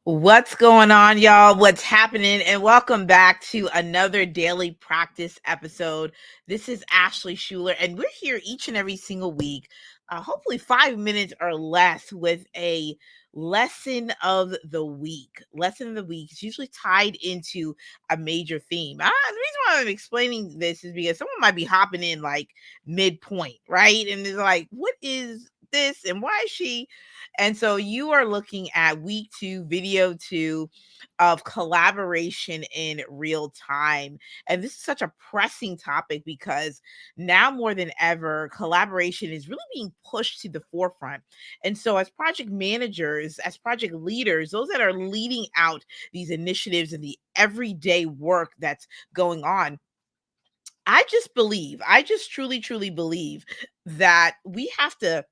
What's going on, y'all? What's happening? And welcome back to another daily practice episode. This is Ashley Schuler, and we're here each and every single week, hopefully 5 minutes or less, with a lesson of the week. Lesson of the week is usually tied into a major theme. The reason why I'm explaining this is because someone might be hopping in like midpoint, right? And is like, what is this? And why is she? And so you are looking at week two, video two of collaboration in real time. And this is such a pressing topic because now more than ever, collaboration is really being pushed to the forefront. And so, as project managers, as project leaders, those that are leading out these initiatives and the everyday work that's going on, I just truly, truly believe that we have to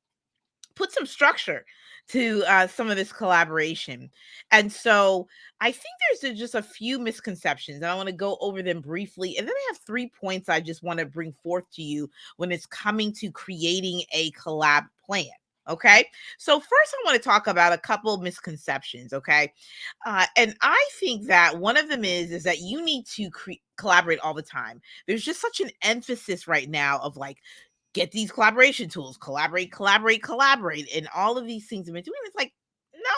put some structure to some of this collaboration. And so I think just a few misconceptions, and I want to go over them briefly. And then I have 3 points I just want to bring forth to you when it's coming to creating a collab plan. Okay. So first I want to talk about a couple of misconceptions. Okay. And I think that one of them is that you need to collaborate all the time. There's just such an emphasis right now of like, get these collaboration tools, collaborate, collaborate, collaborate, and all of these things in between. It's like,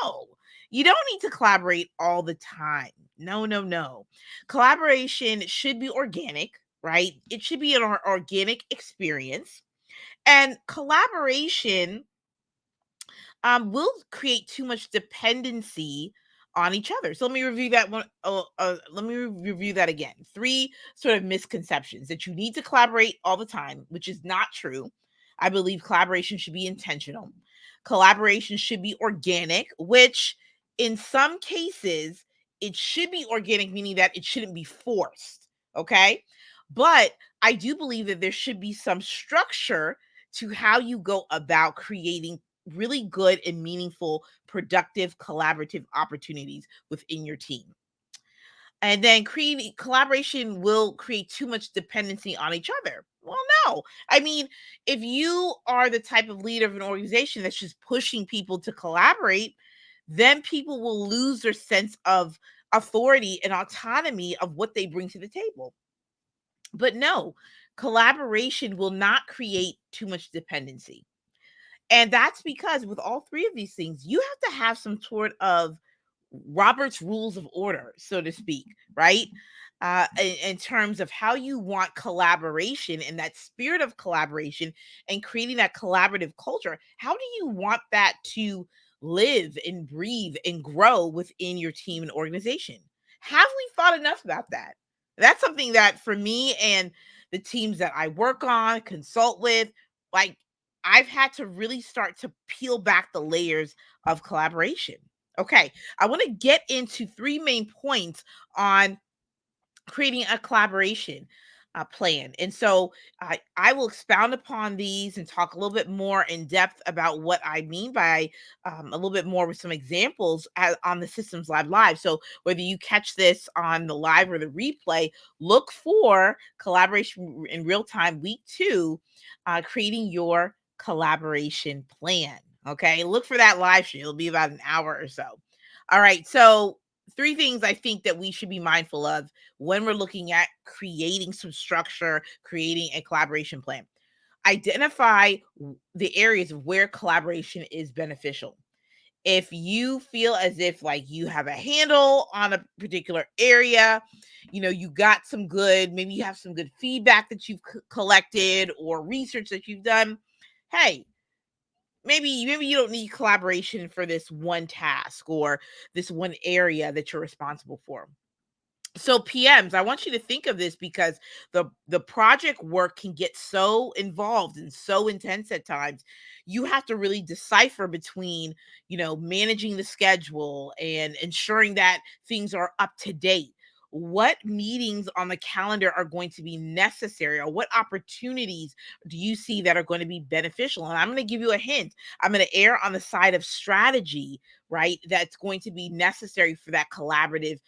no, you don't need to collaborate all the time. No, no, no. Collaboration should be organic, right? It should be an organic experience. And collaboration will create too much dependency on each other. So let me review that one. Let me review that again. Three sort of misconceptions: that you need to collaborate all the time, which is not true. I believe collaboration should be intentional. Collaboration should be organic, which in some cases it should be organic, meaning that it shouldn't be forced. Okay. But I do believe that there should be some structure to how you go about creating really good and meaningful, productive, collaborative opportunities within your team. And then creating collaboration will create too much dependency on each other. Well, no. I mean, if you are the type of leader of an organization that's just pushing people to collaborate, then people will lose their sense of authority and autonomy of what they bring to the table. But no, collaboration will not create too much dependency. And that's because with all three of these things, you have to have some sort of Robert's rules of order, so to speak, right? In terms of how you want collaboration and that spirit of collaboration and creating that collaborative culture. How do you want that to live and breathe and grow within your team and organization? Have we thought enough about that? That's something that for me and the teams that I work on, consult with, like, I've had to really start to peel back the layers of collaboration. Okay, I want to get into three main points on creating a collaboration plan. And so I will expound upon these and talk a little bit more in depth about what I mean by a little bit more with some examples on the Systems Live. So whether you catch this on the live or the replay, look for collaboration in real time, week two, creating your collaboration plan. Okay, look for that live stream. It'll be about an hour or so. All right, so three things I think that we should be mindful of when we're looking at creating some structure, creating a collaboration plan. Identify the areas of where collaboration is beneficial. If you feel as if like you have a handle on a particular area, you got some good, maybe you have some good feedback that you've collected or research that you've done. Hey, maybe you don't need collaboration for this one task or this one area that you're responsible for. So PMs, I want you to think of this because the project work can get so involved and so intense at times. You have to really decipher between, managing the schedule and ensuring that things are up to date. What meetings on the calendar are going to be necessary, or what opportunities do you see that are going to be beneficial? And I'm going to give you a hint. I'm going to err on the side of strategy, right? That's going to be necessary for that collaborative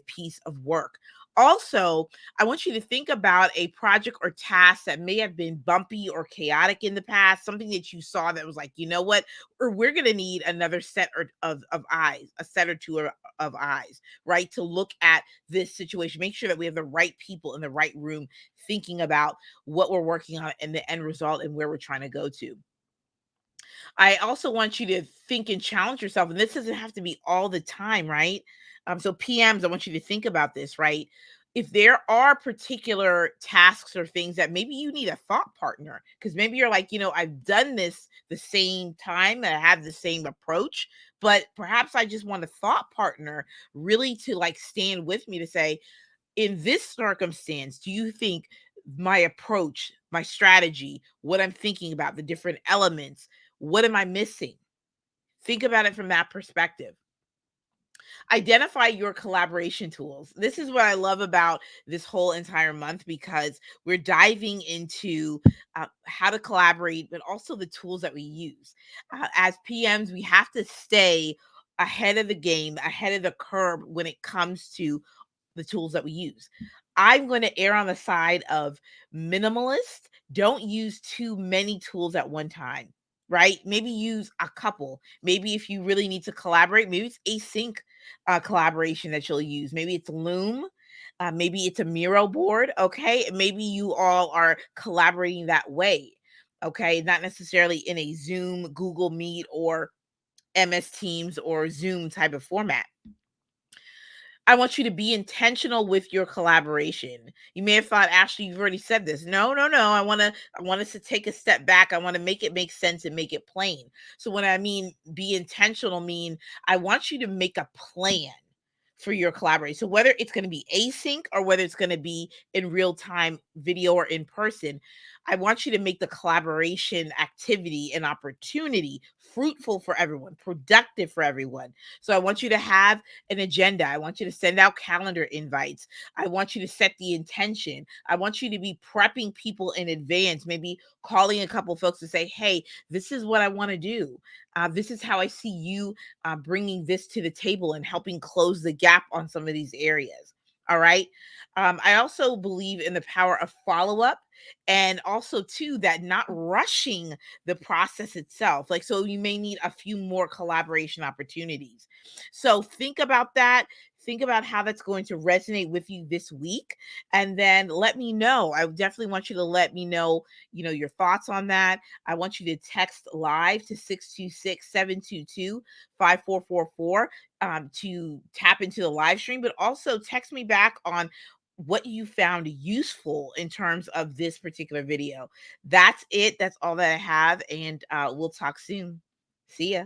piece of work. Also, I want you to think about a project or task that may have been bumpy or chaotic in the past, something that you saw that was like, you know what, or we're going to need another set of eyes, a set or two of eyes, right? To look at this situation, make sure that we have the right people in the right room thinking about what we're working on and the end result and where we're trying to go to. I also want you to think and challenge yourself, and this doesn't have to be all the time, right? So PMs, I want you to think about this, right? If there are particular tasks or things that maybe you need a thought partner, because maybe you're like, I've done this the same time, and I have the same approach, but perhaps I just want a thought partner really to like stand with me to say, in this circumstance, do you think my approach, my strategy, what I'm thinking about, the different elements, what am I missing? Think about it from that perspective. Identify your collaboration tools. This is what I love about this whole entire month because we're diving into how to collaborate, but also the tools that we use. As PMs, we have to stay ahead of the game, ahead of the curve when it comes to the tools that we use. I'm going to err on the side of minimalist. Don't use too many tools at one time, right? Maybe use a couple. Maybe if you really need to collaborate, maybe it's async collaboration that you'll use. Maybe it's Loom. Maybe it's a Miro board. Okay. Maybe you all are collaborating that way. Okay. Not necessarily in a Zoom, Google Meet, or MS Teams or Zoom type of format. I want you to be intentional with your collaboration. You may have thought, Ashley, you've already said this. No, no, no. I want us to take a step back. I want to make it make sense and make it plain. So when I mean be intentional, mean I want you to make a plan for your collaboration. So whether it's going to be async or whether it's going to be in real time video or in person, I want you to make the collaboration activity an opportunity fruitful for everyone, productive for everyone. So I want you to have an agenda. I want you to send out calendar invites. I want you to set the intention. I want you to be prepping people in advance, maybe calling a couple folks to say, hey, this is what I want to do. This is how I see you bringing this to the table and helping close the gap on some of these areas. All right. I also believe in the power of follow up and also, too, that not rushing the process itself. Like, so you may need a few more collaboration opportunities. So think about that. Think about how that's going to resonate with you this week. And then let me know. I definitely want you to let me know, your thoughts on that. I want you to text live to 626-722-5444 to tap into the live stream, but also text me back on what you found useful in terms of this particular video. That's it. That's all that I have. And we'll talk soon. See ya.